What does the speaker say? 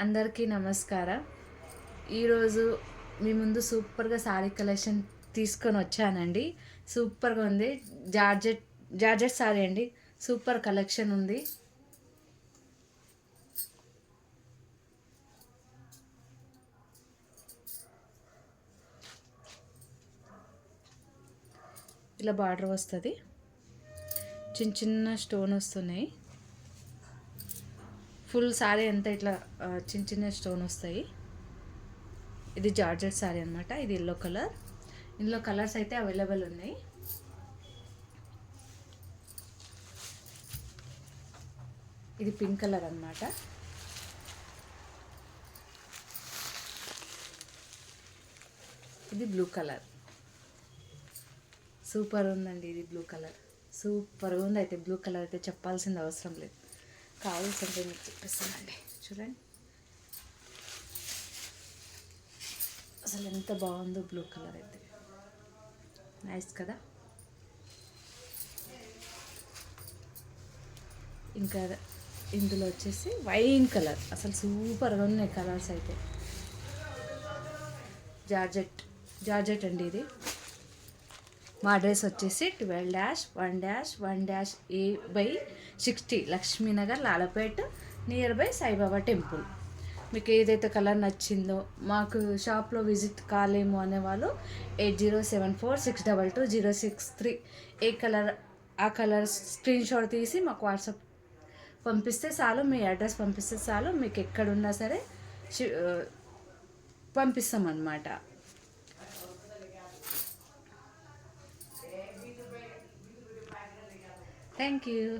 అందరికీ నమస్కారం. ఈరోజు మీ ముందు సూపర్గా శారీ కలెక్షన్ తీసుకొని వచ్చానండి. సూపర్గా ఉంది. జార్జెట్ జార్జెట్ శారీ అండి. సూపర్ కలెక్షన్ ఉంది. ఇలా బార్డర్ వస్తుంది. చిన్న చిన్న స్టోన్ వస్తున్నాయి. ఫుల్ శారీ అంతా ఇట్లా చిన్న చిన్న స్టోన్ వస్తాయి. ఇది జార్జెట్ శారీ అనమాట. ఇది ఎల్లో కలర్. ఇందులో కలర్స్ అయితే అవైలబుల్ ఉన్నాయి. ఇది పింక్ కలర్ అనమాట. ఇది బ్లూ కలర్. సూపర్ ఉందండి. ఇది బ్లూ కలర్ సూపర్గా ఉంది. అయితే బ్లూ కలర్ అయితే చెప్పాల్సింది అవసరం లేదు. కావాల్సింటే మీకు చూపిస్తానండి. చూడండి అసలు ఎంత బాగుందో బ్లూ కలర్ అయితే. నైస్ కదా. ఇంకా ఇందులో వచ్చేసి వైన్ కలర్. అసలు సూపర్గా ఉన్నాయి కలర్స్ అయితే. జార్జెట్ అండి ఇది. మా అడ్రస్ వచ్చేసి 12-1-1-A/60 Lakshminagar, Lalapet, near by Saibaba temple. మీకు ఏదైతే కలర్ నచ్చిందో, మాకు షాప్లో విజిట్ కాలేము అనేవాళ్ళు 8074622063 ఏ కలర్ ఆ కలర్ స్క్రీన్ షాట్ తీసి మాకు వాట్సాప్ పంపిస్తే చాలు. మీ అడ్రస్ పంపిస్తే చాలు. మీకు ఎక్కడున్నా సరే పంపిస్తామన్నమాట. Thank you.